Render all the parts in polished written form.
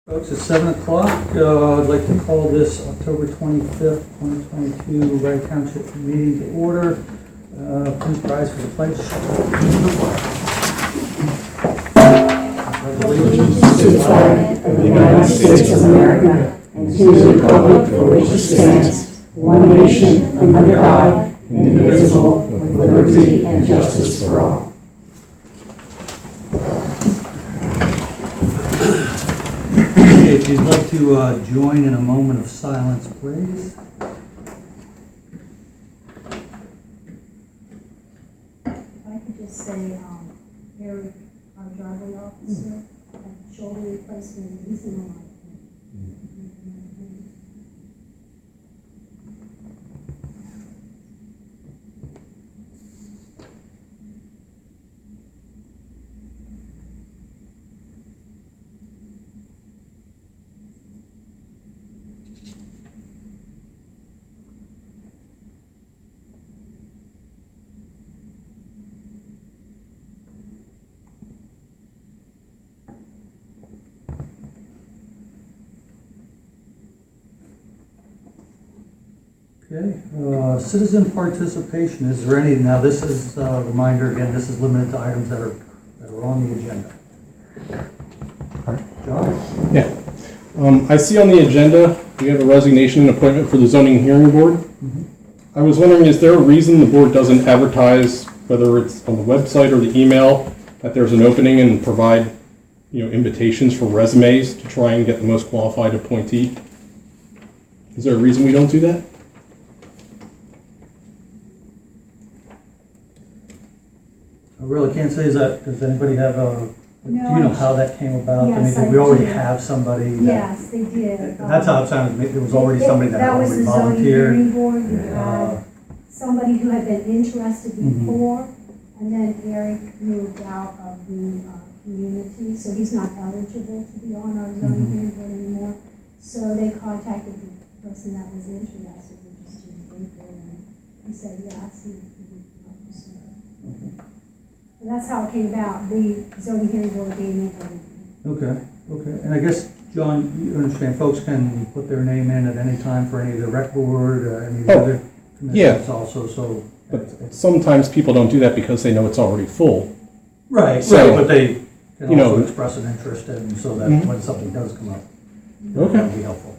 Folks, it's 7 o'clock. I'd like to call this October 25th, 2022 Rye Township Meeting to order. Please rise for the pledge. Allegiance to the flag of the United States of America and to the republic for which it stands, one nation under God, indivisible, with liberty and justice for all. If you'd like to join in a moment of silence, please. If I could just say, Eric, our driveway officer, had shoulder replacement, and he's in the light. Okay, citizen participation, is there any, now this is a reminder again, this is limited to items that are on the agenda. John? Yeah. I see on the agenda, we have a resignation and appointment for the zoning hearing board. I was wondering, is there a reason the board doesn't advertise, whether it's on the website or the email, that there's an opening and provide, invitations for resumes to try and get the most qualified appointee? Is there a reason we don't do that? I really can't say, does anybody have do you know how that came about? Yes, did we already do. have somebody that? Yes, they did. That's how it sounded, there was already somebody that That was already the zoning volunteered. hearing board. You had somebody who had been interested before, and then Eric moved out of the community, so he's not eligible to be on our zoning hearing board anymore. So they contacted the person that was interested, which is Jim Baker, and he said, yes, he would love to serve. And that's how it came about. The zoning hearing board gave me the. Okay, and I guess, John, you understand folks can put their name in at any time for any of the rec board, any of the other commissions also, so. But sometimes people don't do that because they know it's already full. Right, but they can also express an interest, and so that when something does come up, that would be helpful.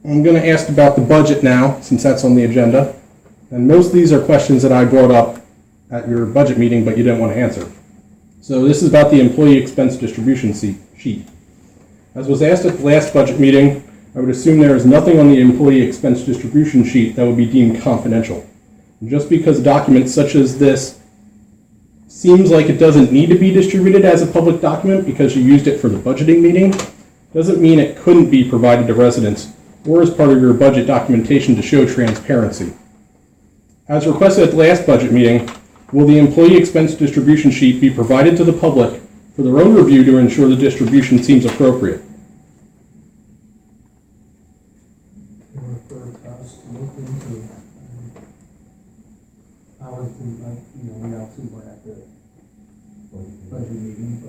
I'm going to ask about the budget now, since that's on the agenda. And most of these are questions that I brought up at your budget meeting, but you didn't want to answer. So this is about the employee expense distribution sheet. As was asked at the last budget meeting, I would assume there is nothing on the employee expense distribution sheet that would be deemed confidential. And just because a document such as this seems like it doesn't need to be distributed as a public document because you used it for the budgeting meeting, doesn't mean it couldn't be provided to residents or as part of your budget documentation to show transparency. As requested at the last budget meeting, will the employee expense distribution sheet be provided to the public for their own review to ensure the distribution seems appropriate? We obviously weren't at the budget meeting,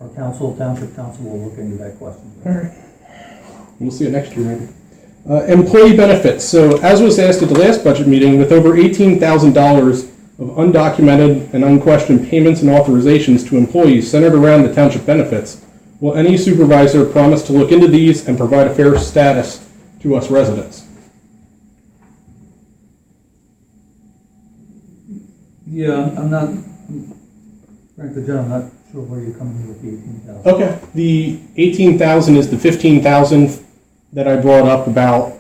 but our township council will look into that question. All right. We'll see it next year, maybe. Employee benefits. So, as was asked at the last budget meeting, with over $18,000 of undocumented and unquestioned payments and authorizations to employees centered around the township benefits, will any supervisor promise to look into these and provide a fair status to us residents? Yeah, I'm not, frankly, John, I'm not sure where you're coming in with the 18,000. Okay. The 18,000 is the 15,000 that I brought up about.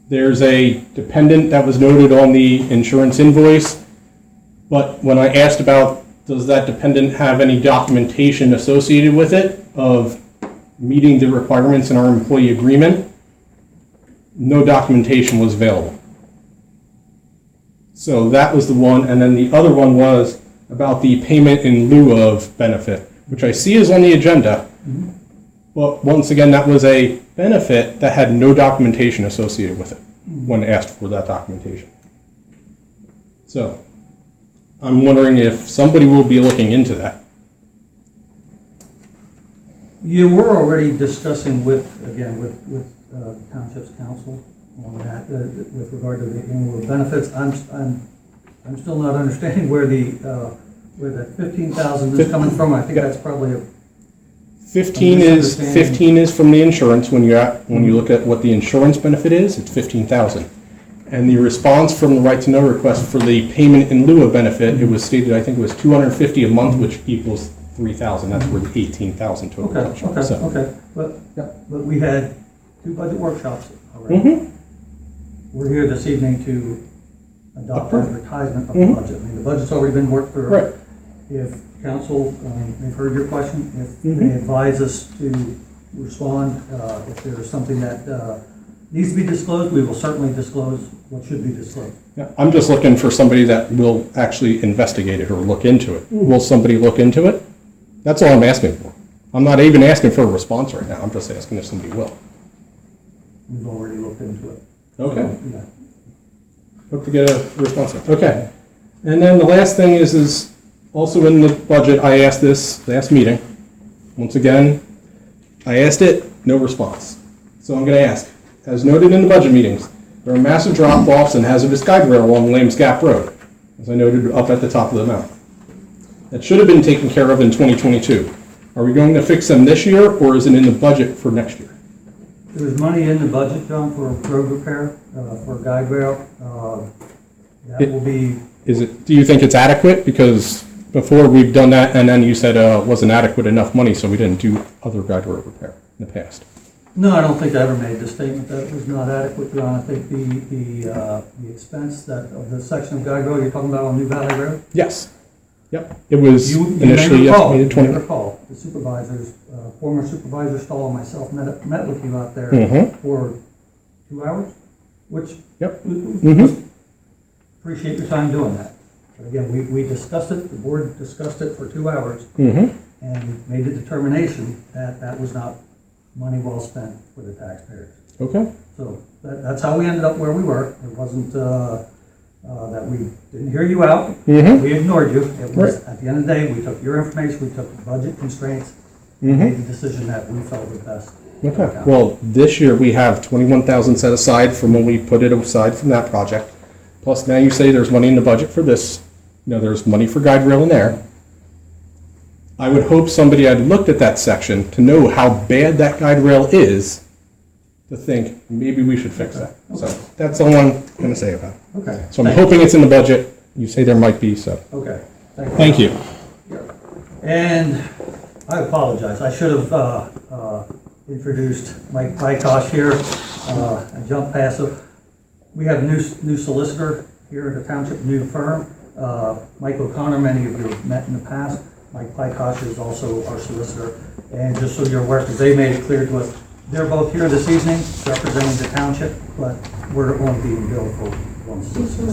There's a dependent that was noted on the insurance invoice, but when I asked about does that dependent have any documentation associated with it of meeting the requirements in our employee agreement, no documentation was available. So that was the one, and then the other one was about the payment in lieu of benefit, which I see is on the agenda. But once again, that was a benefit that had no documentation associated with it when asked for that documentation. So I'm wondering if somebody will be looking into that. Yeah, we're already discussing with Township's council on that, with regard to the annual benefits. I'm still not understanding where that 15,000 is coming from. I think that's probably a 15 is from the insurance. When you look at what the insurance benefit is, it's 15,000. And the response from the right to know request for the payment in lieu of benefit, it was stated, I think it was 250 a month, which equals 3,000. That's worth 18,000 total. Okay. But we had 2 budget workshops already. We're here this evening to adopt advertisement of the budget. I mean, the budget's already been worked through. Right. If council, they've heard your question, if they advise us to respond, if there's something that needs to be disclosed, we will certainly disclose what should be disclosed. Yeah, I'm just looking for somebody that will actually investigate it or look into it. Will somebody look into it? That's all I'm asking for. I'm not even asking for a response right now. I'm just asking if somebody will. We've already looked into it. Okay. Yeah. Hope to get a response. Okay. And then the last thing is also in the budget, I asked this last meeting. Once again, I asked it, no response. So I'm going to ask, as noted in the budget meetings, there are massive drop-offs and hazardous guide rail along Lambs Gap Road, as I noted up at the top of the map. That should have been taken care of in 2022. Are we going to fix them this year, or is it in the budget for next year? There's money in the budget, John, for road repair, for guide rail. That will be. Do you think it's adequate? Because before we've done that, and then you said it wasn't adequate enough money, so we didn't do other guide rail repair in the past. No, I don't think I ever made the statement that it was not adequate, John. I think the expense of the section of guide rail you're talking about on New Valley Road. Yes. Yep. It was You initially estimated you 20. may recall, the supervisors, former supervisor Stahl and myself met with you out there for 2 hours, which appreciate your time doing that. But again, we discussed it, the board discussed it for 2 hours and made the determination that that was not money well spent for the taxpayers. Okay. So that's how we ended up where we were. It wasn't that we didn't hear you out. We ignored you. It was, at the end of the day, we took your information, we took the budget constraints, made the decision that we felt was best. Okay. Well, this year we have 21,000 set aside from when we put it aside from that project. Plus now you say there's money in the budget for this. There's money for guide rail in there. I would hope somebody had looked at that section to know how bad that guide rail is, to think maybe we should fix that. So that's all I'm going to say about it. Okay. So I'm hoping it's in the budget. You say there might be, so. Okay. Thank you. And I apologize. I should have introduced Mike Pykosh here. I jumped past it. We have a new solicitor here at the township, new firm. Mike O'Connor, many of you have met in the past. Mike Pykosh is also our solicitor. And just so you're aware, because they made it clear to us, they're both here this evening representing the township, but we're only being billed for one solicitor.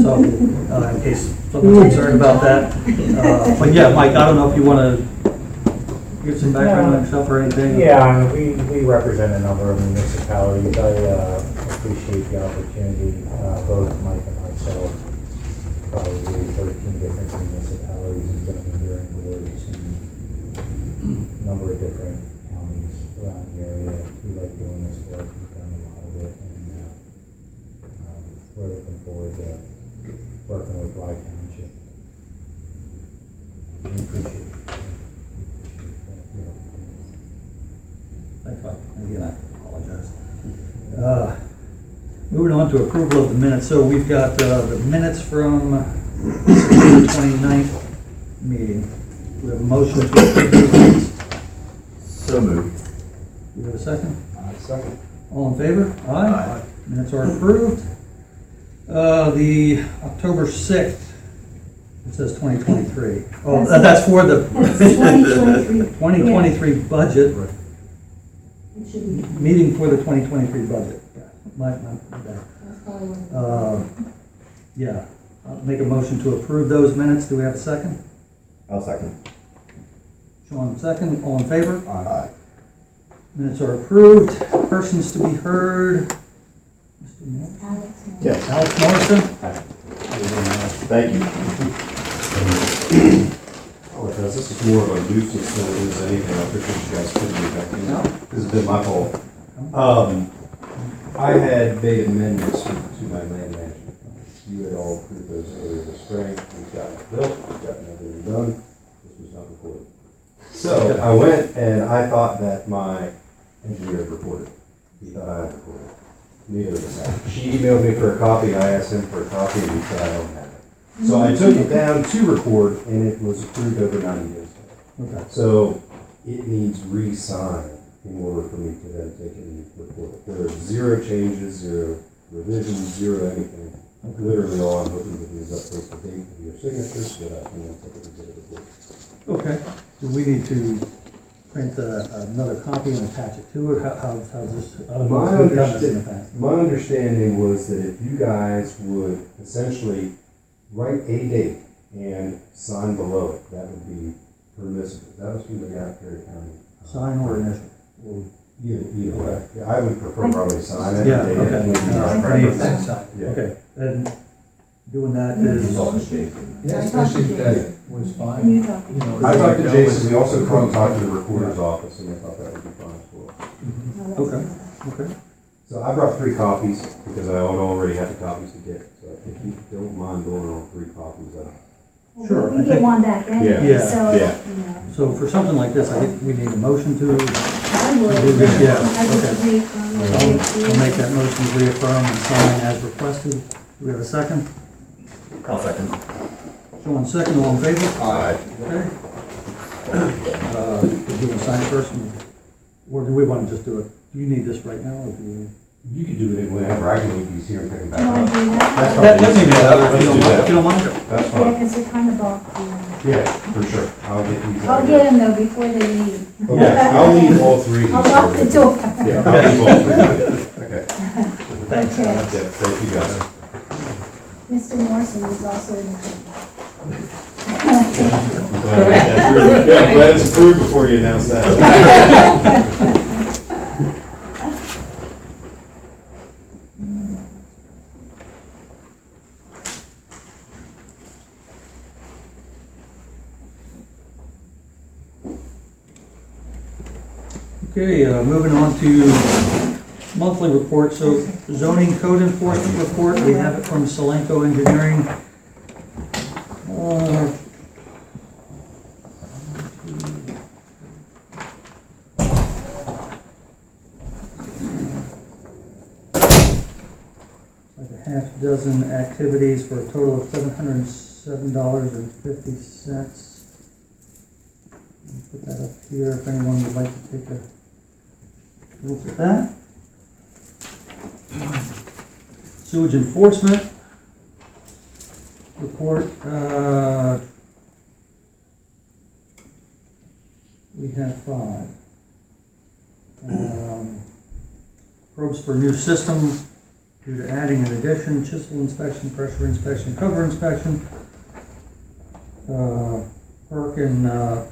So in case someone's concerned about that. But yeah, Mike, I don't know if you want to give some background on yourself or anything. Yeah, we represent a number of municipalities. I appreciate the opportunity, both Mike and myself, probably 13 different municipalities and zoning hearing boards and a number of different counties around the area. We like doing this work. We've done a lot of it, and we're looking forward to working with Rye Township. We appreciate it. Thanks, Mike. Again, I apologize. Moving on to approval of the minutes. So we've got the minutes from the 29th meeting. We have a motion to approve those minutes. So moved. Do we have a second? Second. All in favor? Aye. Minutes are approved. The October 6th, it says 2023. Oh, that's for the 2023 budget. It should be. Meeting for the 2023 budget. Yeah, my bad. That's probably what it is. Yeah, I'll make a motion to approve those minutes. Do we have a second? I'll second. Sean, second. All in favor? Aye. Minutes are approved. Persons to be heard. Mr. Morrison? Alex. Yes. Alex Morrison? Thank you. apologize. This is more of a nuisance than it is anything. I appreciate you guys putting me back in. This has been my fault. I had made amendments to my land management plan. You had all approved those earlier this spring. We've gotten it built, we've gotten everything done. This was not recorded. So I went and I thought that my engineer had recorded. He thought I had recorded. Neither of us had. She emailed me for a copy. I asked him for a copy and he said I don't have it. So I took it down to record and it was approved over 90 days ago. Okay. So it needs re-signed in order for me to then take it and report it. There are zero changes, zero revisions, zero anything. Literally all I'm hoping to do is update the date of your signature so that I can then take it and get it reported. Okay. Do we need to print another copy and attach it to it? How's this? We've done this in the past. My understanding was that if you guys would essentially write a date and sign below it, that would be permissible. That was from the Carroll County. Sign or initial? Well, either way. Yeah, I would prefer probably sign it. Yeah, Date it, okay. and then All right. preference. Sign. Yeah. Okay, and doing that is, Yeah, especially if that was fine. You talked to know, I talked to Jason, we also talked to the recorder's office, and they thought that would be fine as well. okay. So I brought 3 copies, because I already had the copies to get, so if you don't mind going on 3 copies, Sure, I We get think- one back anyway, Yeah. so, Yeah. you know. So for something like this, I think we need a motion to, I would. Yeah, I would okay. agree. I'll make that motion to reaffirm and sign as requested. Do we have a second? I'll second. Sean, second, all in favor? Aye. Okay. Do you want to sign it first? Or do we want to just do it? Do you need this right now, or do you? you could do it whenever, I can leave these here and pick them Do you want back to up. do that? That's Let me do that, Let's if you don't do mind. that. If you don't mind. That's Yeah, fine. because they're kind of bulky. Yeah, for sure. I'll get these. I'll get them though before they leave. Okay, I'll leave all 3. I'll lock the door. Yeah, I'll leave all 3. Okay. Thanks. Okay. Yeah, thank you guys. Mr. Morrison is also in the room. Glad it's approved before you announce that. Okay, moving on to monthly report. So zoning code enforcement report, we have it from Solanco Engineering. Like a half dozen activities for a total of $707.50. Put that up here if anyone would like to take a look at that. Sewage enforcement report. We have 5. Probes for new system due to adding an addition, chisel inspection, pressure inspection, cover inspection. Perk and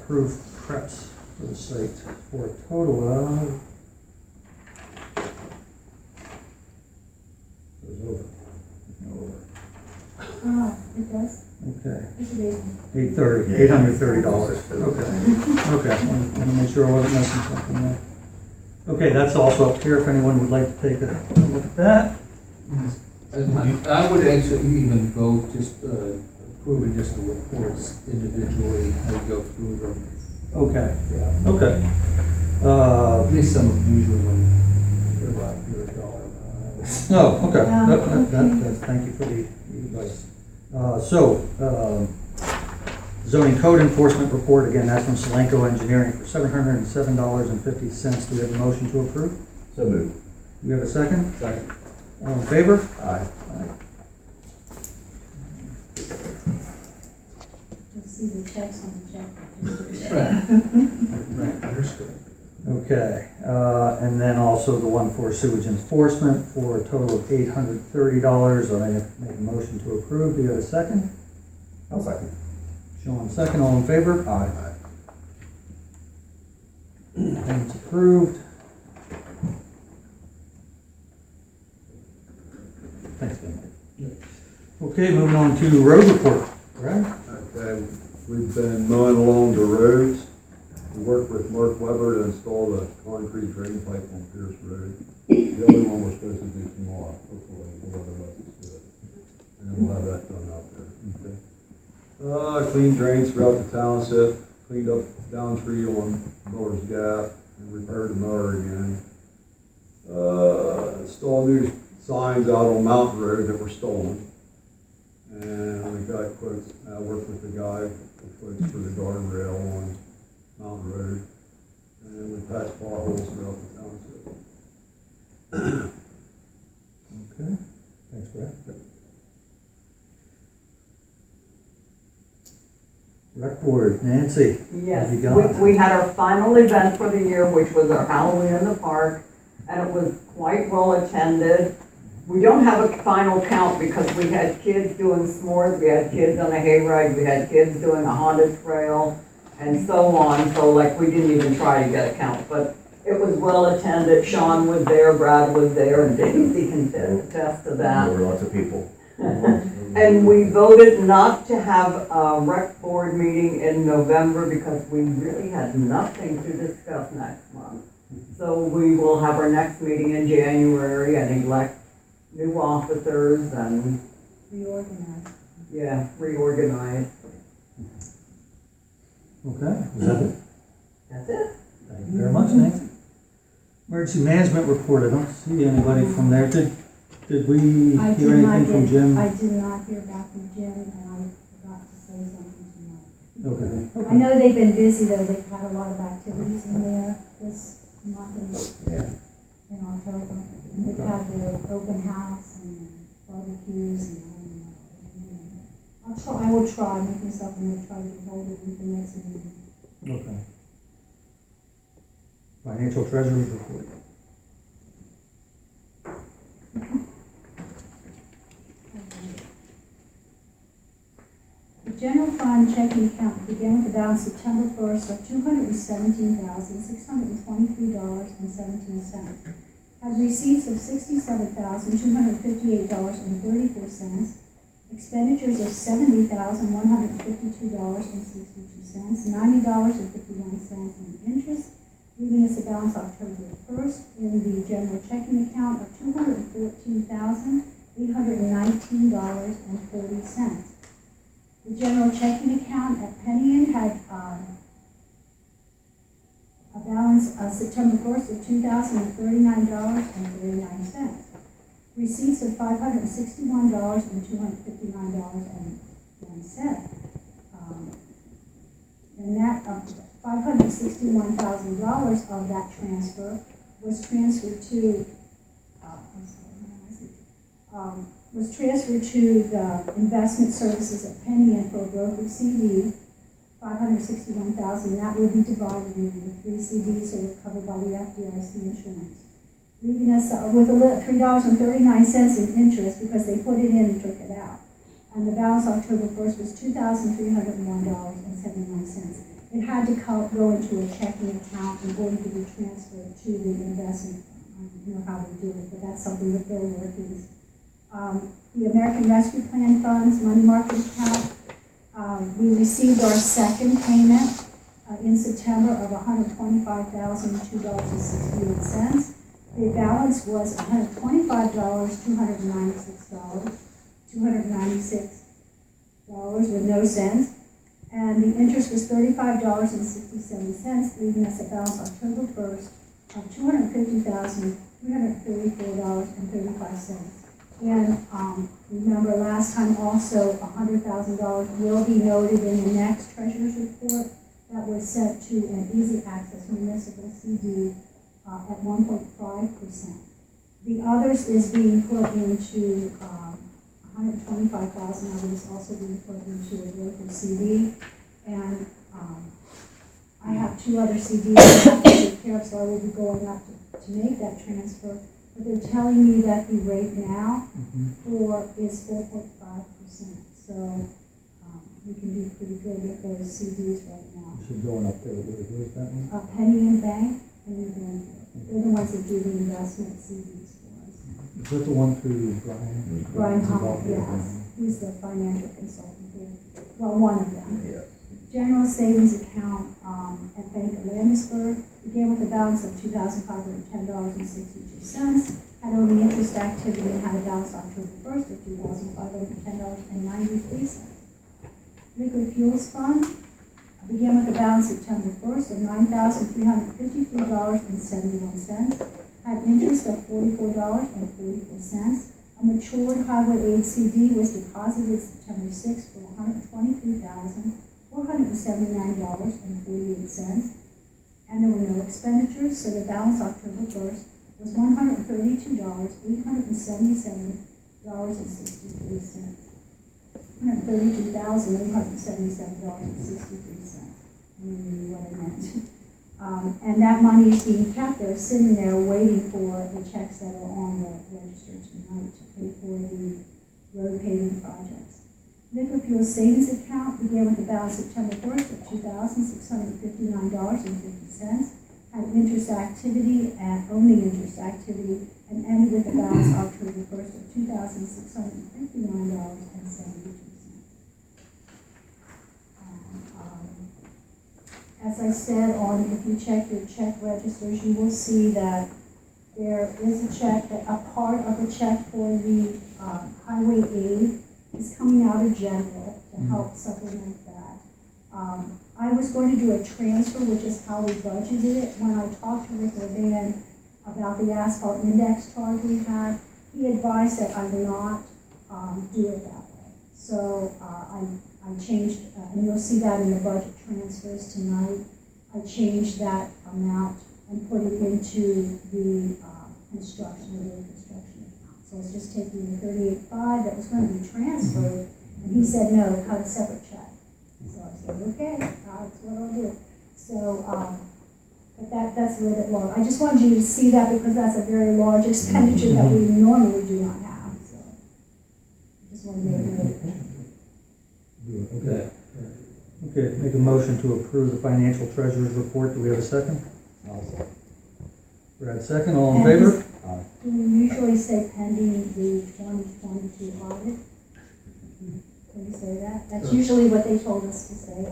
proof preps for the site for a total of. It was over. No, over. Oh, it does? Okay. It's amazing. $830. Okay. Okay, want to make sure I wasn't missing something there. Okay, that's also up here if anyone would like to take a look at that. I would actually even go just approving just the reports individually and go through them. Okay, Yeah. okay. At least some of them usually when they're about $1. Oh, okay. Yeah, Thank you for the advice. Zoning code enforcement report, again, that's from Solanco Engineering for $707.50. Do we have a motion to approve? So moved. Do we have a second? Second. All in favor? Aye. You'll see the checks on the check. Right, understood. Okay, and then also the one for sewage enforcement for a total of $830. I make a motion to approve. Do you have a second? I'll second. Sean, second. All in favor? Aye. Payments approved. Thanks, Ben. Okay, moving on to road report. Right? We've been mowing along the roads. We worked with Mark Weber to install the concrete drain pipe on Pierce Road. The other one we're supposed to do tomorrow, hopefully, we'll have the rest do it. And then we'll have that done out there. Okay. Cleaned drains throughout the township, cleaned up down tree on Miller's Gap, and repaired the mower again. Installed new signs out on Mountain Road that were stolen. And we got quotes, I worked with the guy for quotes for the guardrail on Mountain Road. And we patched potholes throughout the township. Okay, thanks, Brad. Rec Board, Nancy. Yes, What have you got? we had our final event for the year, which was our Halloween in the park, and it was quite well attended. We don't have a final count because we had kids doing s'mores, we had kids on a hayride, we had kids doing a haunted trail, and so on, so like we didn't even try to get a count, but it was well attended. Sean was there, Brad was there, and Daisy can attest to that. There were lots of people. And we voted not to have a rec board meeting in November because we really had nothing to discuss next month. So we will have our next meeting in January and elect new officers and, Reorganize. yeah, reorganize. Okay, is that it? That's it. Thank you very much, Nancy. Emergency Management Report, I don't see anybody from there. Did we I hear did not anything from Jim? I did not hear back from Jim, and I forgot to say something tonight. Okay. I know they've been busy though, they've had a lot of activities in there this month in October. And they've had their open house and barbecues and I will try, make myself and try to get hold of them for next meeting. Okay. Financial Treasury Report. The general fund checking account began with a balance September 1st of $217,623.17. Had receipts of $67,258.34. Expenditures of $70,152.62. $90.51 in interest, leaving us a balance October 1st in the general checking account of $214,819.40. The general checking account at Penny had a balance September 1st of $2,039.39. Receipts of $561 and $259.01. And that $561,000 of that transfer was transferred to the investment services at Penny and for a brokered CD, $561,000. That will be divided into the 3 CDs, so it's covered by the FDIC insurance, leaving us with $3.39 in interest because they put it in and took it out. And the balance October 1st was $2,301.79. It had to go into a checking account in order to be transferred to the investment. I don't know how they do it, but that's something that they're working. The American Rescue Plan funds, money market account, we received our second payment in September of $125,002.68. The balance was $225,296 with no cents. And the interest was $35.67, leaving us a balance October 1st of $250,334.35. And remember last time also $100,000 will be noted in the next treasurer's report that was sent to an easy access municipal CD at 1.5%. The others is being put into $125,000 of it is also being put into a local CD. And I have 2 other CDs that I have to take care of, so I will be going up to make that transfer. But they're telling me that the rate now is 4.5%. So we can do pretty good with those CDs right now. Should going up there, where's that one? Penny and Bank, and then they're the ones that do the investment CDs for us. Is that the one through Brian? Brian Hall, yes. He's the financial consultant there. Well, one of them. Yeah. general savings account at Bank of Landisburg began with a balance of $2,510.62, had only interest activity and had a balance October 1st of $2,510.93. Liquid fuels fund began with a balance September 1st of $9,353.71, had interest of $44.44. A matured highway aid CD was deposited September 6th for $123,479.48. And there were no expenditures, so the balance October 1st was $132,877.63. $132,877.63. I knew what I meant. And that money is being kept there, sitting there, waiting for the checks that are on the register tonight to pay for the road paving projects. Liquid fuel savings account began with a balance September 1st of $2,659.50, had interest activity and only interest activity, and ended with a balance October 1st of $2,659.72. As I said, if you check your check registers, you will see that there is a check, that a part of the check for the highway aid is coming out of general to help supplement that. I was going to do a transfer, which is how we budgeted it. When I talked to Rick Levan about the asphalt index charge we had, he advised that I not do it that way. So I changed, and you'll see that in the budget transfers tonight. I changed that amount and put it into the construction account. So it's just taking the $38,500 that was going to be transferred, and he said, no, cut a separate check. So I said, okay, that's what I'll do. So, but that's a little bit long. I just wanted you to see that because that's a very large expenditure that we normally do not have. So I just want to make it note. Okay. Okay, make a motion to approve the financial treasurer's report. Do we have a second? Brad, second. All in favor? Do we usually say pending the 2022 audit? Can we say that? That's usually what they told us to say,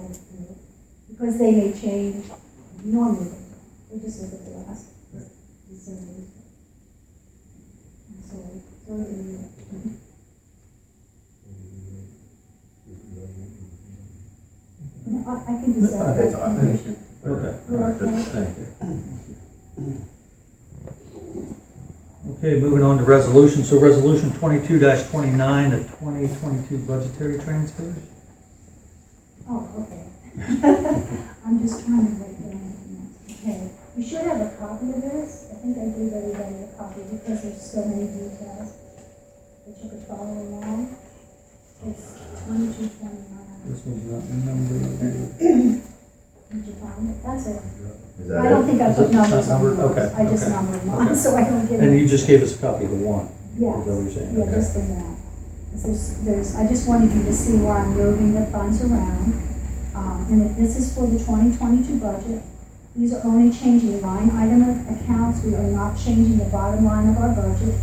because they may change. Normally, they just look at the last December. So I can just say that. Okay. Thank you. Okay, moving on to resolution. So resolution 22-29, the 2022 budgetary transfers. Oh, okay. I'm just trying to write down. Okay, you should have a copy of this. I think I gave everybody a copy because there's so many details that you could follow along. It's 22-29. This one's not numbered. Did you find it? That's it. Is I don't think I put numbers on numbered? yours. Okay, I just okay. numbered mine, so I don't get it. And you just gave us a copy of the one. Yes. Is that what you're saying? Yeah, Okay. just the one. I just wanted you to see where I'm moving the funds around. And if this is for the 2022 budget, these are only changing line item of accounts. We are not changing the bottom line of our budget.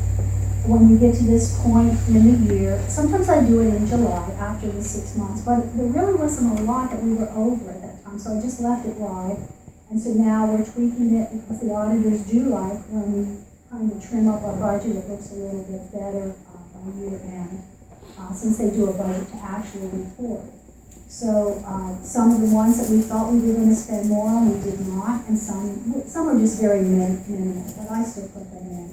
When we get to this point in the year, sometimes I do it in July after the 6 months, but there really wasn't a lot that we were over at that time, so I just left it ride. And so now we're tweaking it because the auditors do like when we kind of trim up our budget, it looks a little bit better by year end, since they do a budget to actual report. So some of the ones that we thought we were going to spend more on, we did not, and some are just very minimal, but I still put them in.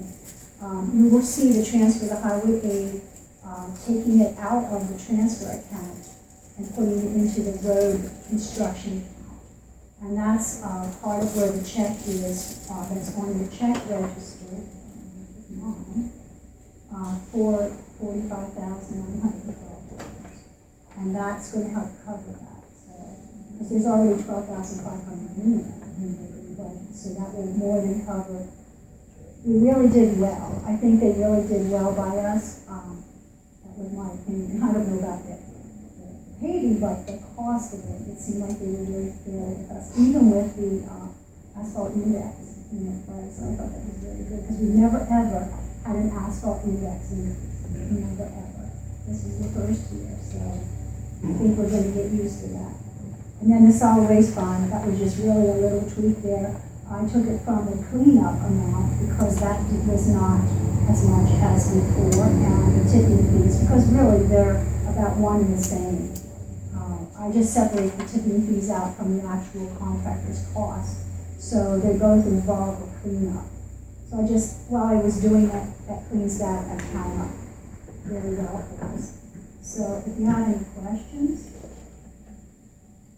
You will see the transfer to highway aid, taking it out of the transfer account and putting it into the road construction account. And that's part of where the check is, that's on the check register, for $45,912. And that's going to help cover that. So, because there's already $12,500 in the budget, so that will more than cover. We really did well. I think they really did well by us. That was my opinion. I don't know about the paving, but the cost of it, it seemed like they were very fair with us, even with the asphalt index in the price. I thought that was very good because we never ever had an asphalt index increase. Never ever. This is the first year, so I think we're going to get used to that. And then the solid waste fund, that was just really a little tweak there. I took it from the cleanup amount because that was not as much as before, and the tipping fees, because really they're about one and the same. I just separate the tipping fees out from the actual contractor's cost, so they both involve a cleanup. So I just, while I was doing it, that cleans that account up very well for us. So if you have any questions?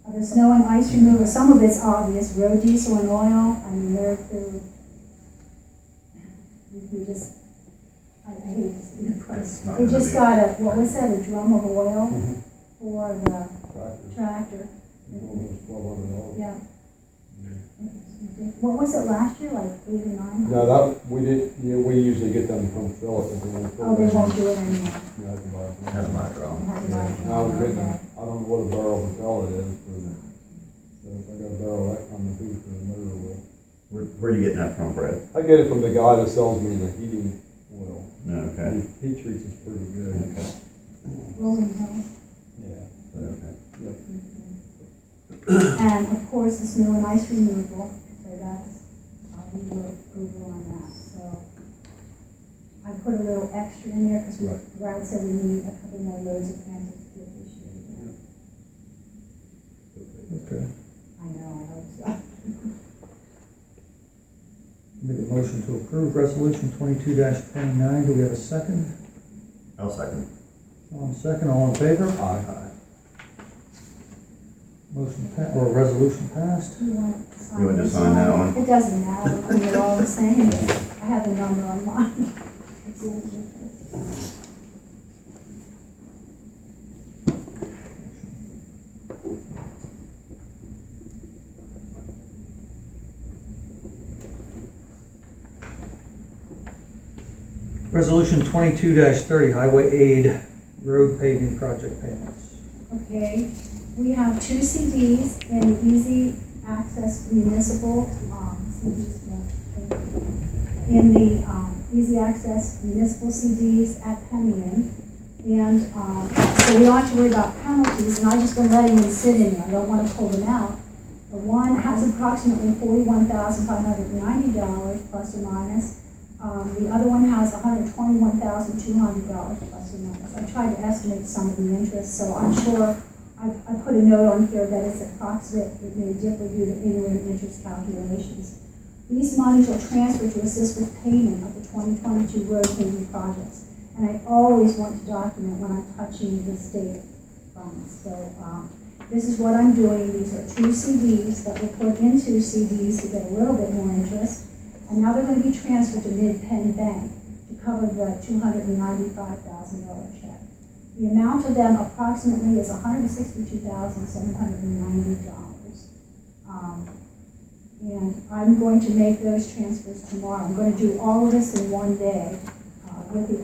The snow and ice removal, some of it's obvious, road diesel and oil, I mean, we just, I hate to see the price. They just got a, what was that, a drum of oil for the tractor. Almost $1,200. Yeah. What was it last year, like 8 or 9? No, that, we usually get them to come fill it, but they won't fill it. Oh, they won't do it anymore. You have to buy it. That's my drum. Now, we're getting, I don't know what a barrel of pellet is, but so if I got a barrel, that kind of food for the motor oil. Where are you getting that from, Brad? I get it from the guy that sells me the heating oil. Okay. He treats us pretty good. Okay. Rolling Hill. Yeah. Okay. And of course, the snow and ice removal, so that's, we will approval on that, so. I put a little extra in there because Brad said we need a couple more loads of cans of steel this year. Okay. I know, I hope so. Make a motion to approve resolution 22-29. Do we have a second? I'll second. One second, all in favor? Aye. Motion or resolution passed. You want to sign You want to this sign that one? It doesn't matter, I mean, they're all the same. I have the number on mine. Resolution 22-30, highway aid road paving project payments. Okay, we have 2 CDs in the Easy Access Municipal, CDs, in the Easy Access Municipal CDs at Pavement. And so we don't have to worry about penalties, and I've just been letting them sit in there. I don't want to pull them out. The one has approximately $41,590 plus or minus. The other one has $121,200 plus or minus. I tried to estimate some of the interest, so I'm sure I put a note on here that it's approximate. It may differ due to interim interest calculations. These monies will transfer to assist with payment of the 2022 road paving projects. And I always want to document when I'm touching the state funds. So this is what I'm doing. These are 2 CDs that we'll put into CDs to get a little bit more interest. And now they're going to be transferred to Mid-Penn Bank to cover the $295,000 check. The amount of them approximately is $162,790. And I'm going to make those transfers tomorrow. I'm going to do all of this in one day with the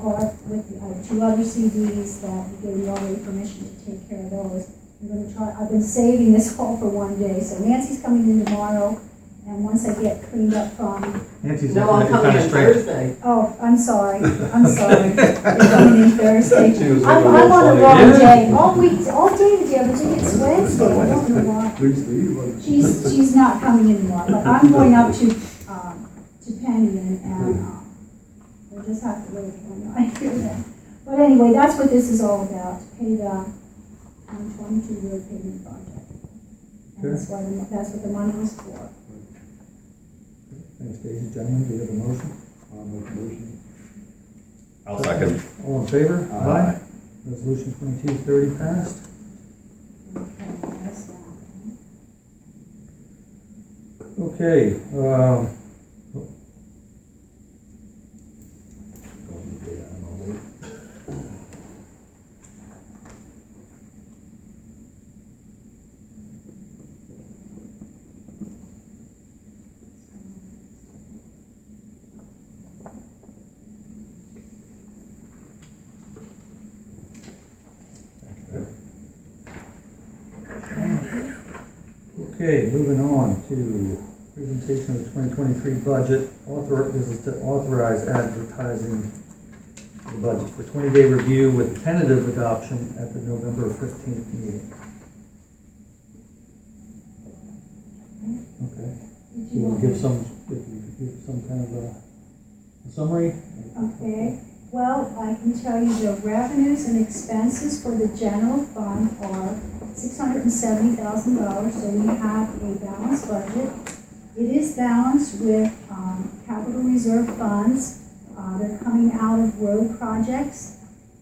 2 other CDs that you gave me already permission to take care of those. I'm going to try. I've been saving this all for one day. So Nancy's coming in tomorrow. And once I get cleaned up from... Nancy's No, I'm coming in Thursday. Oh, I'm sorry. I'm sorry. You're coming in Thursday. She was I'm looking on the funny. wrong day. All week, all day today, but it's Wednesday. I don't know why. She's not coming in tomorrow, but I'm going up to Penny and we'll just have to wait for me. I hear that. But anyway, that's what this is all about, to pay the 2022 road paving project. And that's what the money was for. Thanks, Daisy. Gentlemen, do you have a motion? I'll make a motion. I'll second. All in favor? Aye. Resolution 22-30 passed. Okay, that's that. Okay, Okay, moving on to presentation of the 2023 budget. This is to authorize advertising the budget for 20-day review with tentative adoption at the November 15th meeting. Did You you want want to give some kind of a summary? Okay, well, I can tell you the revenues and expenses for the general fund are $670,000, so we have a balanced budget. It is balanced with capital reserve funds that are coming out of road projects,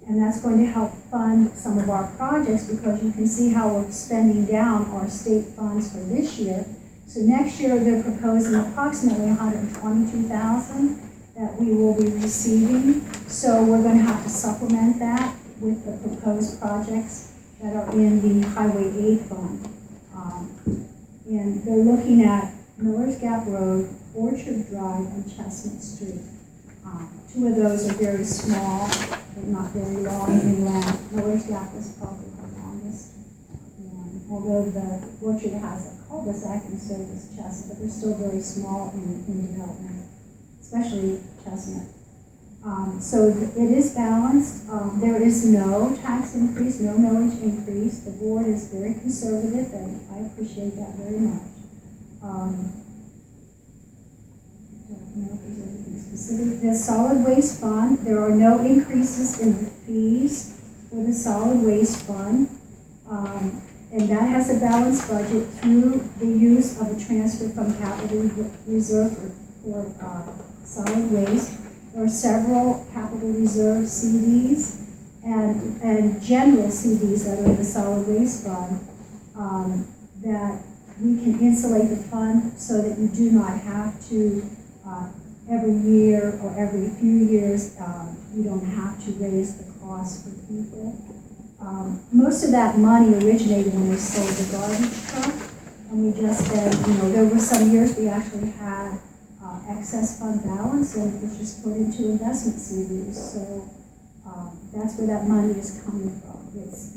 and that's going to help fund some of our projects because you can see how we're spending down our state funds for this year. So next year, they're proposing approximately $122,000 that we will be receiving. So we're going to have to supplement that with the proposed projects that are in the Highway Aid Fund. And they're looking at Miller's Gap Road, Orchard Drive, and Chestnut Street. Two of those are very small, but not very long in length. Miller's Gap is probably the longest. And although the Orchard has a cul-de-sac and so does Chestnut, but they're still very small in development, especially Chestnut. So it is balanced. There is no tax increase, no millage increase. The board is very conservative, and I appreciate that very much. Don't know if there's anything specific. The solid waste fund, there are no increases in the fees for the solid waste fund. And that has a balanced budget through the use of a transfer from capital reserve for solid waste. There are several capital reserve CDs and general CDs that are in the solid waste fund that we can insulate the fund so that you do not have to every year or every few years, you don't have to raise the cost for people. Most of that money originated when we sold the garbage truck, and we just said, there were some years we actually had excess fund balance, and it was just put into investment CDs. So that's where that money is coming from. It's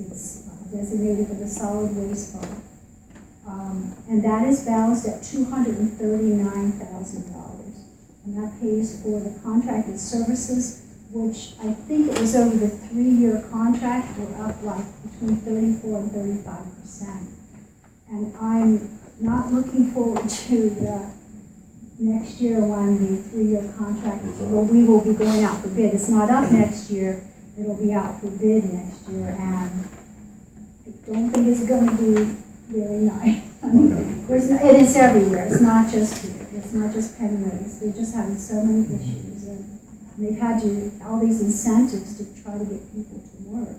designated for the solid waste fund. And that is balanced at $239,000. And that pays for the contracted services, which I think it was over the 3-year contract, we're up like between 34 and 35%. And I'm not looking forward to the next year when the 3-year contract, we will be going out for bid. It's not up next year, it'll be out for bid next year, and I don't think it's going to be really nice. I mean, it is everywhere, it's not just here, it's not just Penrose. They're just having so many issues, and they've had all these incentives to try to get people to work.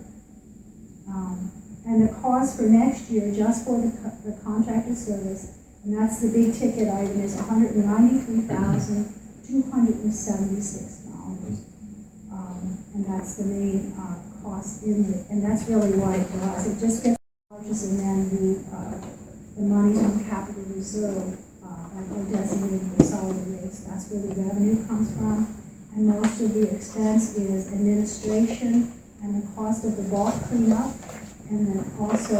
And the cost for next year, just for the contracted service, and that's the big ticket item, is $193,276. And that's the main cost in it, and that's really what it does. It just gets charges, and then the money from capital reserve are designated for solid waste. That's where the revenue comes from. And most of the expense is administration and the cost of the bulk cleanup, and then also a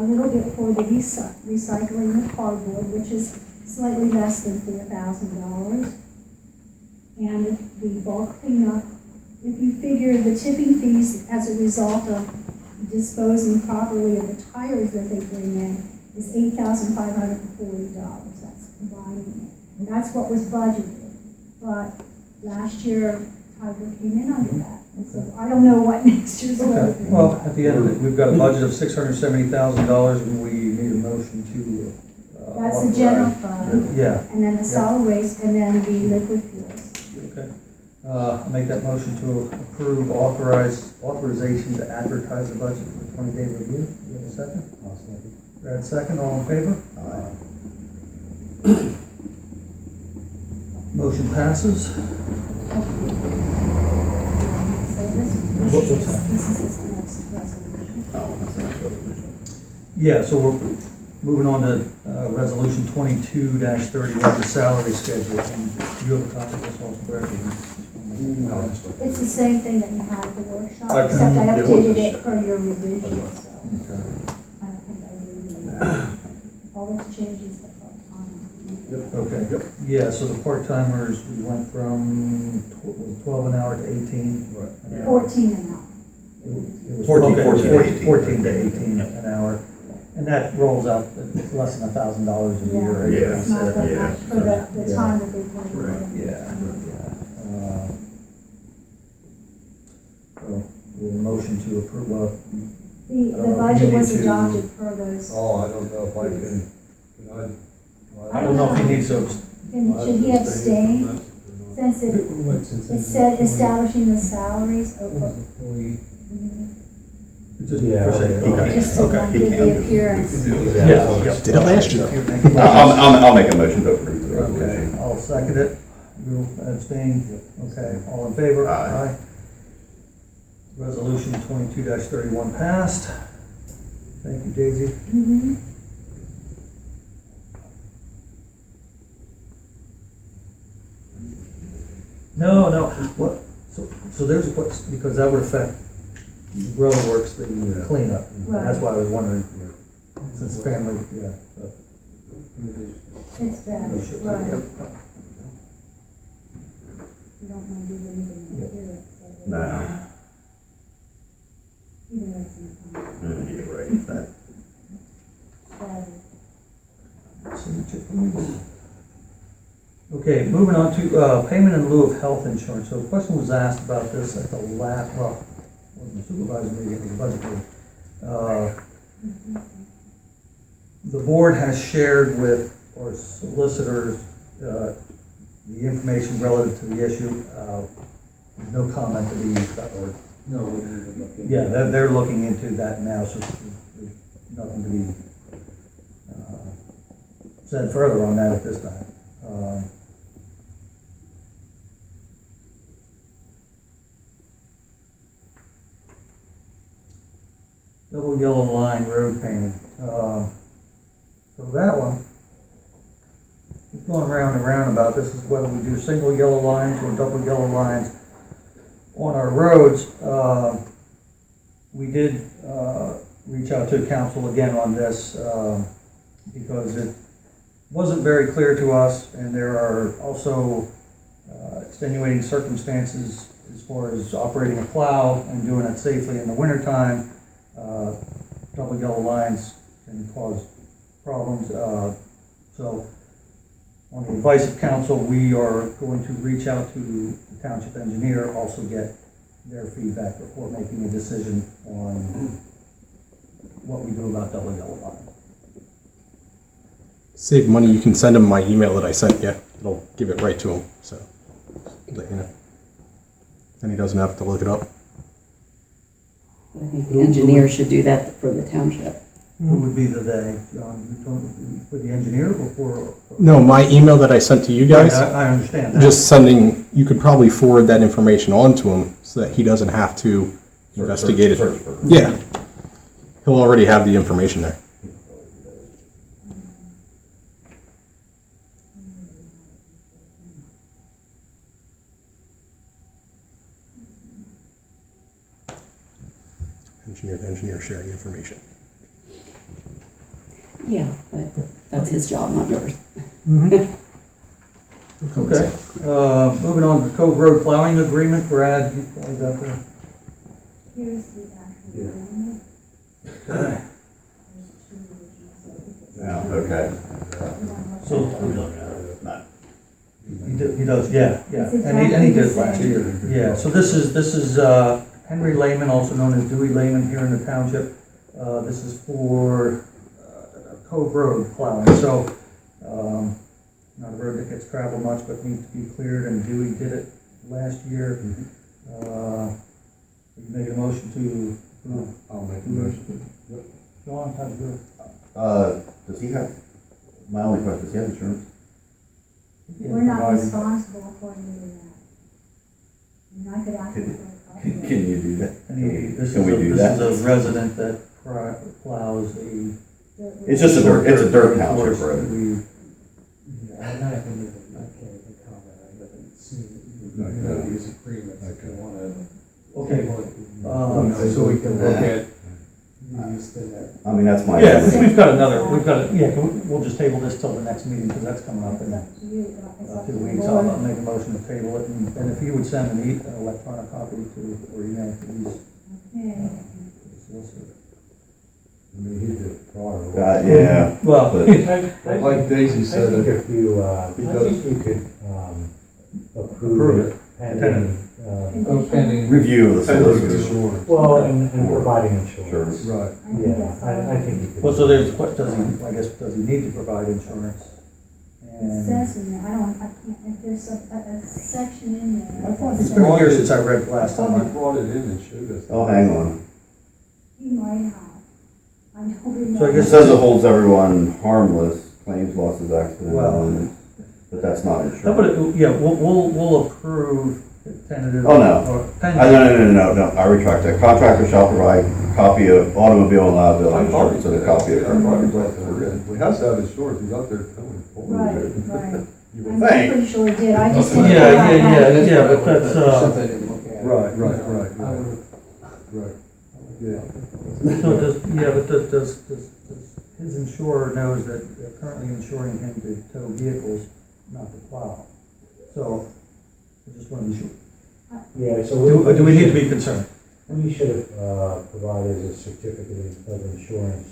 little bit for the recycling the cardboard, which is slightly less than $4,000. And the bulk cleanup, if you figure the tipping fees as a result of disposing properly of the tires that they bring in, is $8,540. That's combining it. And that's what was budgeted. But last year, Tiger came in under that. And so I don't know what next year's going to Okay, be. well, at the end of it, we've got a budget of $670,000, and we need a motion to. That's the general fund. Yeah. And then the solid waste, and then the liquid fuels. Okay. I'll make that motion to approve authorization to advertise the budget for 20-day review. Do you have a second? I'll second. Brad, second. All in favor? Motion passes. So this is the next resolution. Yeah, so we're moving on to resolution 22-31, the salary schedule. And you have a copy of this also, Brad? It's the same thing that you had at the workshop, Okay. except I Yeah, updated it for your revision, so Okay. I don't think I really all those changes that are on. Okay. Yeah, so the part-timers, we went from 12 an hour to 18. An hour. 14 an hour. It was 14 okay, to 18. 14 to 18 an hour. And that rolls out less than $1,000 a year. Yeah. It's not that Yeah. much for the time that they put in. Yeah. So, we'll motion to approve, The you budget need was to- adopted per those. Oh, I don't know if I can I don't know if he needs to, And should he abstain since it said establishing the salaries of, just Yeah, for sake. okay. Okay. just to Okay. give the appearance. Yeah. Did it last year. I'll make a motion to approve the Okay, resolution. I'll second it. You'll abstain? Okay, all in favor? Aye. Resolution 22-31 passed. Thank you, Daisy. Mhm. No, what, so there's a question, because that would affect road works, the cleanup. That's why I was wondering, since family, yeah. It's that, We should- right. yep. You don't want to do anything to do it. So No. even though it's in the contract. Yeah, right, that, Okay, moving on to payment in lieu of health insurance. So the question was asked about this at the last, well, the supervisor meeting, it was budgetary. The board has shared with our solicitors the information relative to the issue. There's no comment to be, or, No, we didn't even look into yeah, it. they're looking into that now, so there's nothing to be said further on that at this time. Double yellow line road painting. So that one, we've gone round and round about this, is whether we do single yellow lines or double yellow lines on our roads. We did reach out to council again on this because it wasn't very clear to us, and there are also extenuating circumstances as far as operating a plow and doing it safely in the wintertime. Double yellow lines can cause problems. So on the advice of council, we are going to reach out to the township engineer, also get their feedback before making a decision on what we do about double yellow line. Save money, you can send him my email that I sent you. It'll give it right to him, so let you know. And he doesn't have to look it up. I think the engineer should do that for the township. Who would be the they, John, you talking for the engineer or for? No, my email that I sent to you guys, I understand that. just sending, you could probably forward that information on to him so that he doesn't have to investigate it. search for. Yeah. He'll already have the information there. Engineer to engineer sharing information. Yeah, but that's his job, not yours. Okay, moving on to the Cove Road plowing agreement, Brad, you probably got the. Here's the actual agreement. Okay. Yeah, okay. So, Not- he does, yeah, It's and he did exactly the last same. year. Yeah, so this is Henry Lehman, also known as Dewey Lehman here in the township. This is for Cove Road plowing, so, not a road that gets traveled much, but needs to be cleared, and Dewey did it last year. We can make a motion to, I'll make a motion. John, how's your? Does he have, my only question, does he have insurance? We're not responsible for any of that. And I could ask him for a copy. Can you do that? This Can we do that? is a resident that plows a. It's just a dirt township road. We- Yeah, I'm not gonna make a comment, I haven't seen, these agreements, if you wanna. Okay, So we can look at these, then. I mean, that's my. yeah, we'll just table this till the next meeting, because that's coming up in It's up to you. It's up to 2 the weeks. board. I'll make a motion to table it, and if you would send an electronic copy to, or email to these. Okay. solicitor. I mean, he did prior. Yeah, Well, but Like Daisy I said, think it- if you, I think you could, approve it pending, Pending. review of the depends on the solicitors. insurance. well, and providing insurance. Sure. Right. I think Yeah, that's all I right. think you could. well, so there's, what, does he, I guess, does he need to provide insurance? It And says in there, I can't, if there's a section in there. I thought it's been years since I read last I thought he time. brought it in and showed us. Oh, hang on. He might have. I don't So I It guess- says it holds everyone harmless, claims, losses, accidents, Well- but that's not How insurance. about it, yeah, we'll approve tentative. Oh, no. Or No, pending. no, I retract that. Contractor shall provide a copy of automobile and liability insurance and a copy of I thought he current. brought that in. He has to have insurance, he's out there telling people. Right, right. You I'm would think. pretty sure he did, I just. Yeah, didn't yeah, know how- yeah, but that's, Something I didn't look at. Right, right, You know, right, I right. would've- Right. Yeah. So does, yeah, but does his insurer knows that they're currently insuring him to tow vehicles, not to plow? So, I just want to be sure. Yeah, so. Do we need to be concerned? We should have, provided a certificate of insurance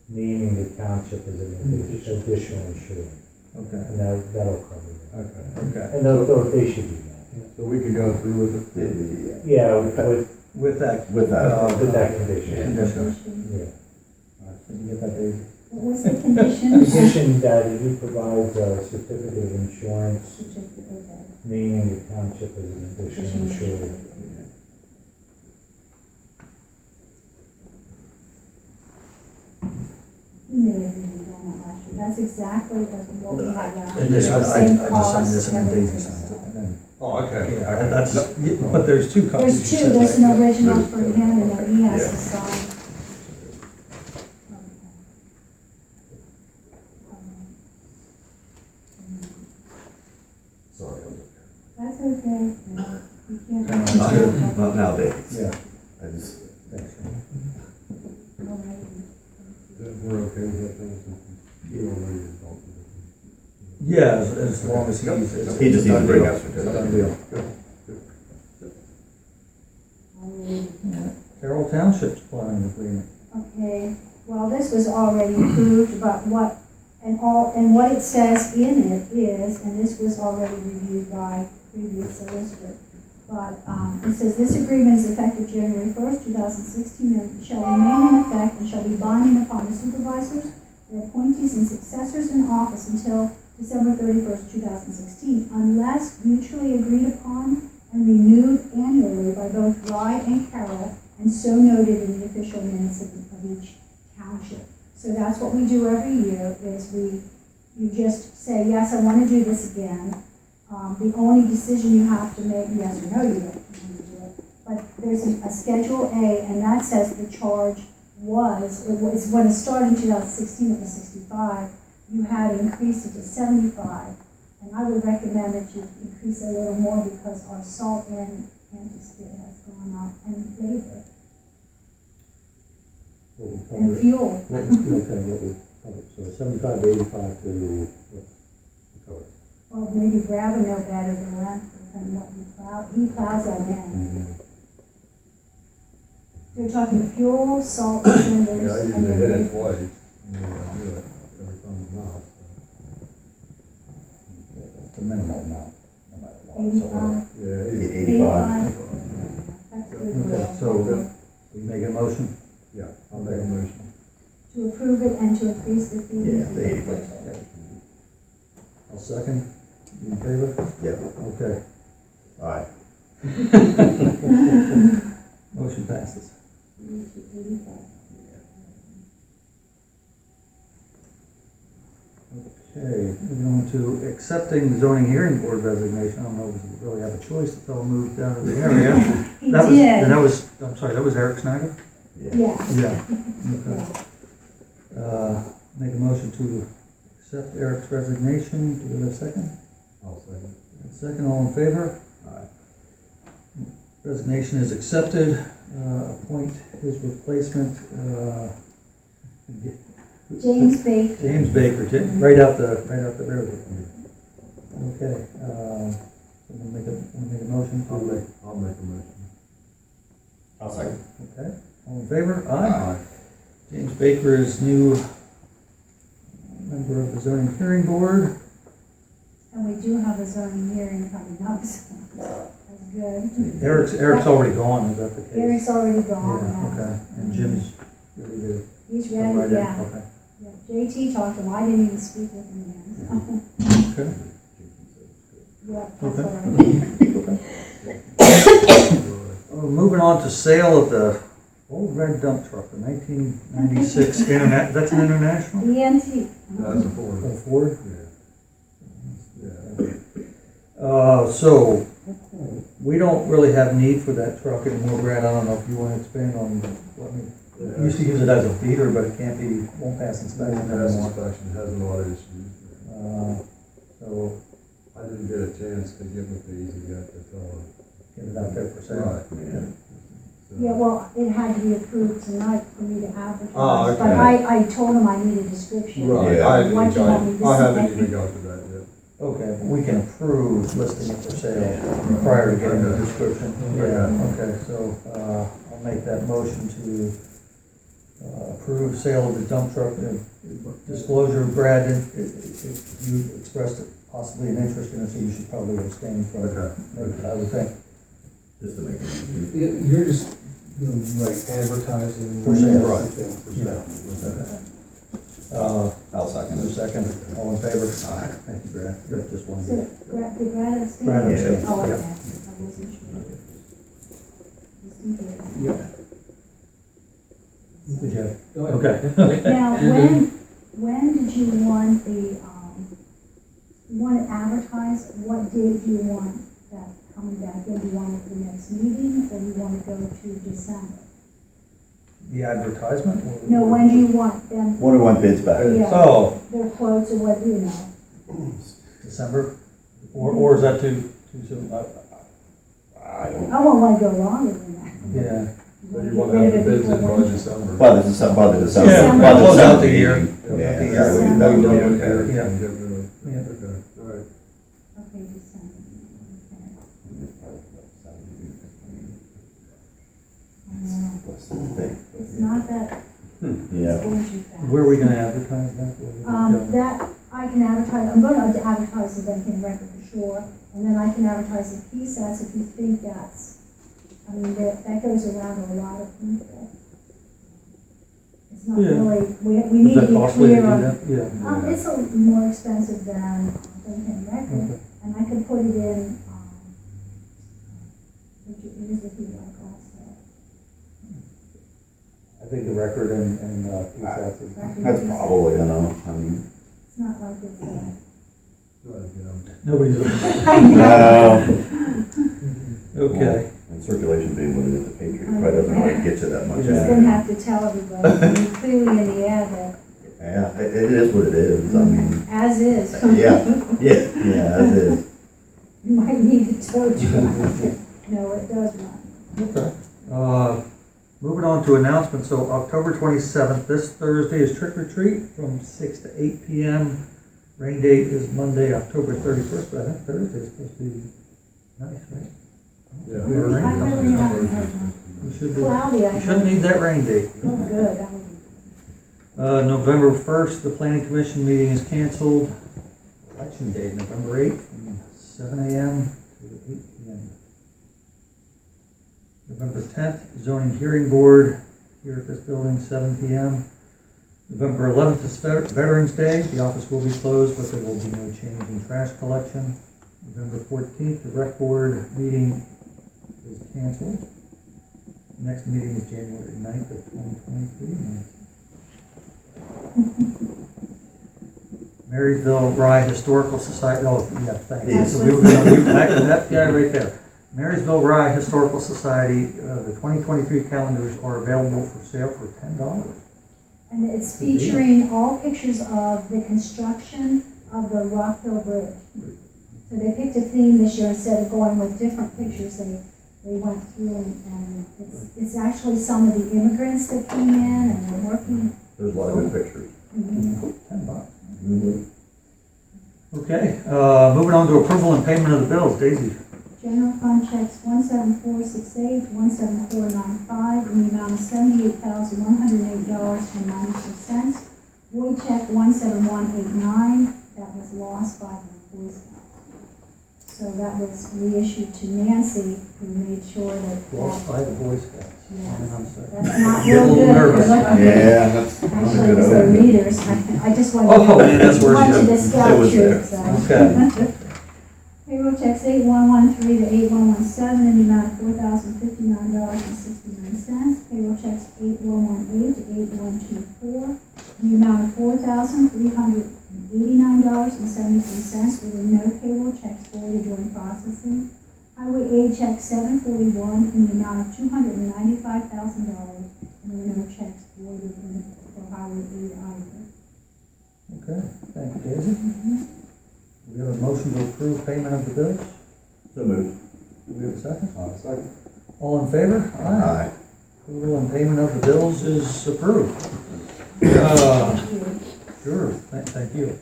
naming the township as an additional insurer, Okay, and that'll cover it. Okay. okay. And they should do that. So we can go through with it. Yeah, with With that. With that. with that condition. Condition. Yeah. Did you get that, Dave? What was the condition? Condition that he provides a certificate of insurance Okay. naming the township as an additional insurer. He may have even done that last year, that's exactly what we had last year. And this, Same I just signed cost, this and then Daisy everything. signed it. And then- Oh, okay. Yeah, that's, but there's two copies. There's two, there's an original for him and then he has to sign. Sorry. That's okay. No, you can't. Not nowadays. Yeah. I just, Thanks. We're okay with that thing? You already talked to him. Yeah, as long as he's. he just needs to bring up Done certificate. deal. Carroll Township's plowing agreement. Okay, well, this was already approved, but what it says in it is, and this was already reviewed by previous solicitor, but, it says, this agreement is effective January 1st, 2016, and shall remain in effect and shall be binding upon the supervisors, their appointees and successors in office until December 31st, 2016, unless mutually agreed upon and renewed annually by both Rye and Carroll, and so noted in the official minutes of each township. So that's what we do every year, is you just say, yes, I want to do this again. The only decision you have to make, yes or no, you don't want to do it. But there's a Schedule A, and that says the charge was when it started in 2016, it was 65. You had increased it to 75. And I would recommend that you increase it a little more because our salt and anti-skid has gone up, and labor, and fuel. So 75 to 85 to. Well, maybe Brad would know better than what he plows. He plows that in. You're talking fuel, salt, cinders, Yeah, I and usually hit it labor. twice. And then I do it every time I'm out. The minimum amount, no matter what. 85. Yeah, 85. That's good. Okay, so we make a motion? yeah, I'll make a motion. To approve it and to increase the fee. Yeah, the 85. I'll second. You in favor? Yeah. Okay. All right. Motion passes. 85. Okay, moving on to accepting zoning hearing board resignation. I don't know if we really have a choice. The fellow moved down to the area. He That was, did. and that was, I'm sorry, that was Eric Snyder? Yeah. Yeah. Okay. Make a motion to accept Eric's resignation. Do we have a second? I'll second. Second, all in favor? Aye. Resignation is accepted. Appoint his replacement, James Baker. James Baker, right out the river. Okay, wanna make a motion I'll to, make a motion. I'll second. okay, all in favor? Aye. James Baker is new member of the zoning hearing board. And we do have a zoning hearing coming up, so that's good. Eric's already gone, is that the case? Eric's already gone. Yeah, okay, and Jim's ready to He's jump right ready, in? yeah. Okay. Yeah, JT talked to him, I didn't even speak with him then, so. Okay. Yeah, that's Okay. all right. Moving on to sale of the old red dump truck, the 1996 that's an international? The antique. That's a Ford. Oh, Ford? Yeah. So, we don't really have need for that truck anymore, Brad. I don't know if you want to expand on what we used to use it as a beater, but it won't pass inspection Pass anymore. inspection has a lot of issues. So, I didn't get a chance to get with these yet to tell them. get it out there for sale. Right. Yeah. So- Yeah, well, it had to be approved tonight for me to advertise. Oh, okay. But I told him I need a description. Right, Yeah. I haven't What even you want me to got, I haven't say? even got to that yet. Okay, but we can approve listing it for sale prior to getting the description. Yeah, okay, so, I'll make that motion to, approve sale of the dump truck. Disclosure, Brad, you expressed possibly an interest in it, so you should probably abstain from it. Okay. I would think. Just to make it. You're just doing like advertising. For sale. Right. Yeah. I'll second A it. second, all in favor? Aye. Thank you, Brad. Just one. So, did Brad abstain? Brad abstained, Oh, okay, yeah. I wasn't sure. Just in case. Yeah. Good job. Go ahead. Okay. Now, when did you want you want it advertised, what date do you want that coming back in? Do you want it for the next meeting, or you want to go to December? The advertisement? or- No, when do you want them, One of one bids back. yeah, Oh, their quotes or what, you know? December? Or is that too soon? I don't. I won't want to go longer than that. Yeah. So you Get want to rid have of the it bids in before by winter. December? By the December. Yeah, by the close out the December year. meeting. Close out the Yeah, year. yeah, we- That would be that would be okay. okay. Yeah. And get rid of- Yeah. Okay, all right. Okay, December, okay. It's not that, it's Yeah. going too fast. Where are we gonna advertise that? That, I can advertise, I'm going to advertise the Vacant record for sure, and then I can advertise the PSATs if you think that's, I mean, that goes around to a lot of people. It's not Yeah. really, we Is need to that be costly to clear do on. that? Yeah. It's a little more expensive than Vacant record, Okay. and I could put it in, which it is if you like also. I think the record and PSAT is. That's probably, I mean. It's not like it's, Right, yeah. Nobody's. Okay. And circulation being what it is, the Patriot probably doesn't really get you that much. Just gonna have to tell everybody, I mean, clearly in the ad that, Yeah, it is what it is, I mean, as is. yeah, as is. You might need a tow truck. No, it does not. Okay. Moving on to announcements, so October 27th, this Thursday is trick or treat from 6 to 8 p.m. Rain date is Monday, October 31st, but I think Thursday is supposed to be nice, right? Yeah. We have rain I coming. really haven't heard much. We should Cloudy, I we shouldn't need that rain date. Oh, good, that would be. November 1st, the planning commission meeting is canceled. Election day, November 8th, from 7 a.m. to 8 p.m. November 10th, zoning hearing board here at this building, 7 p.m. November 11th is Veterans Day. The office will be closed, but there will be no change in trash collection. November 14th, the rec board meeting is canceled. Next meeting is January 9th of 2023. Marysville Rye Historical Society, oh, yeah, thanks. Yes. So we were gonna, that guy right there. Marysville Rye Historical Society, the 2023 calendars are available for sale for $10. And it's featuring all pictures of the construction of the Rockville Bridge. So they picked a theme this year instead of going with different pictures. They went through and it's actually some of the immigrants that came in and were working. There's a lot of good pictures. $10. Mhm. Okay, moving on to approval and payment of the bills. Daisy. General fund checks 17468, 17495, in the amount of $78,108.92. Void check 17189, that was lost by the Boy Scouts. So that was reissued to Nancy, who made sure that. Lost by the Boy Scouts. Yes. I'm sorry. That's not Get a real little good. nervous. Yeah, that's not a Actually, good it was their omen. leaders. I just wanted Oh, yeah, that's where wanted she to is. scout It was troop, there. so. Okay. Payroll checks 8113 to 8117 in the amount of $4,059.69. Payroll checks 8118 to 8124 in the amount of $4,389.73. There were no payroll checks forwarded during processing. Highway aid check 741 in the amount of $295,000. And there were no checks forwarded for highway aid either. Okay, thank you, Daisy. We have a motion to approve payment of the bills. So moved. Do we have a second? Second. All in favor? Aye. Approval and payment of the bills is approved. Sure, thank you.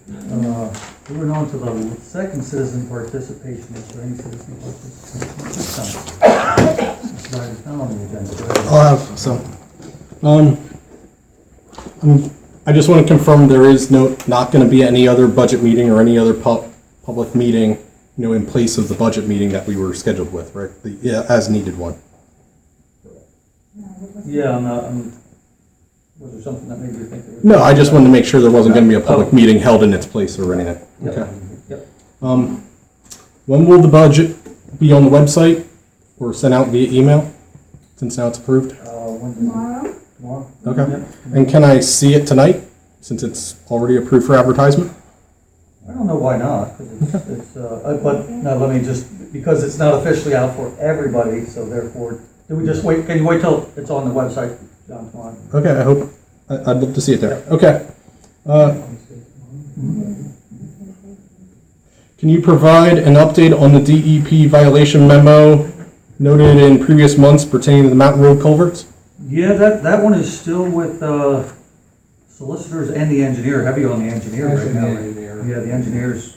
Moving on to the second citizen participation. Is there any citizen participation? It's not on the agenda. Go ahead. I'll have some. I just want to confirm there is not going to be any other budget meeting or any other public meeting, in place of the budget meeting that we were scheduled with, right? The as needed one. Yeah, was there something that made you think? No, I just wanted to make sure there wasn't going to be a public meeting held in its place or anything. Yep. Okay. Yep. When will the budget be on the website or sent out via email? Since now it's approved. Tomorrow? Tomorrow? Okay. Yep. And can I see it tonight, since it's already approved for advertisement? I don't know why not, 'cause but no, let me just, because it's not officially out for everybody, so therefore, do we just wait, can you wait till it's on the website, John, tomorrow? Okay, I'd love to see it there. Okay. Can you provide an update on the DEP violation memo noted in previous months pertaining to the Mountain Road culverts? Yeah, that one is still with solicitors and the engineer, heavy on the engineer right now. Yeah, the engineer's,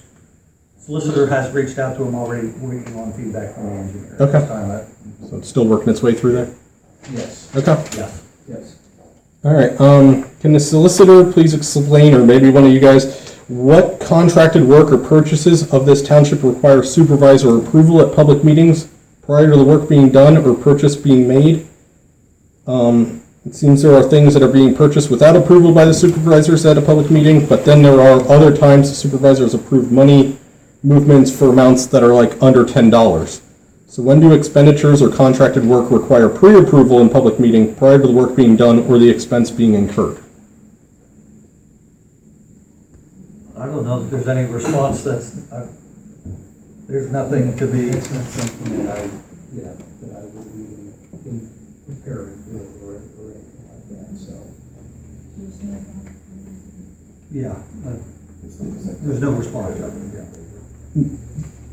solicitor has reached out to him already, waiting on feedback from the engineer. Okay. This time, So it's still working its way through there? Yes, Okay. yes. yes. All right. Can the solicitor please explain, or maybe one of you guys, what contracted work or purchases of this township require supervisor approval at public meetings prior to the work being done or purchase being made? It seems there are things that are being purchased without approval by the supervisors at a public meeting, but then there are other times the supervisors approve money movements for amounts that are like under $10. So when do expenditures or contracted work require pre-approval in public meeting prior to the work being done or the expense being incurred? I don't know if there's any response there's nothing to be. It's not something that I would even compare it with or anything like that, so. Yeah, there's no response. Yeah.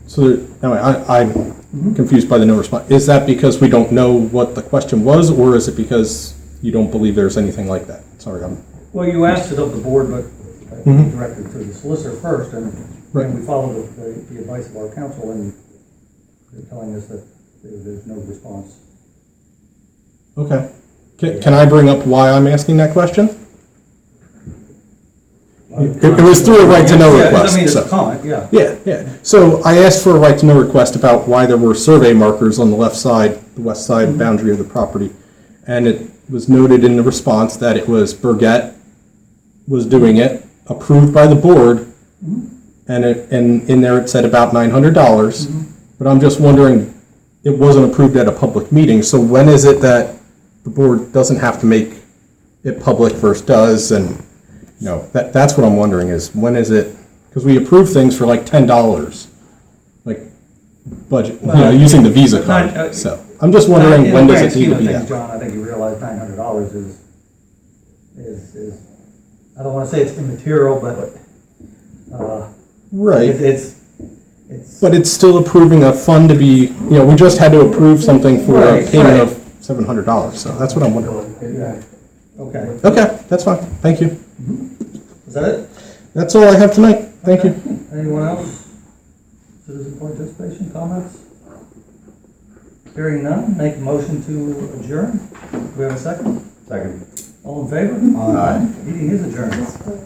So anyway, I'm confused by the no response. Is that because we don't know what the question was, or is it because you don't believe there's anything like that? Sorry, Well, you asked it of the board, but directed to the solicitor first, and we followed the advice of our counsel, and they're telling us that there's no response. okay. Can I bring up why I'm asking that question? It was through a right to know request. I mean, it's so- a comment, yeah. Yeah. So I asked for a right to know request about why there were survey markers on the left side, the west side boundary of the property. And it was noted in the response that it was Burgett was doing it, approved by the board, and in there it said about $900. But I'm just wondering, it wasn't approved at a public meeting, so when is it that the board doesn't have to make it public versus does? And that's what I'm wondering is, when is it, because we approve things for like $10, like budget, using the Visa card. So I'm just wondering, when does it need to be that? John, I think you realize $900 is, I don't want to say it's immaterial, but Right. it's. But it's still approving a fund to be, we just had to approve something for a Right, payment right. of $700, so that's what I'm wondering. Yeah. Okay, Okay, that's fine, thank you. is that it? That's all I have tonight, thank you. Anyone else? Citizen participation, comments? Hearing none, make a motion to adjourn. Do we have a second? Second. All in favor? Aye. Meeting is adjourned. Just for-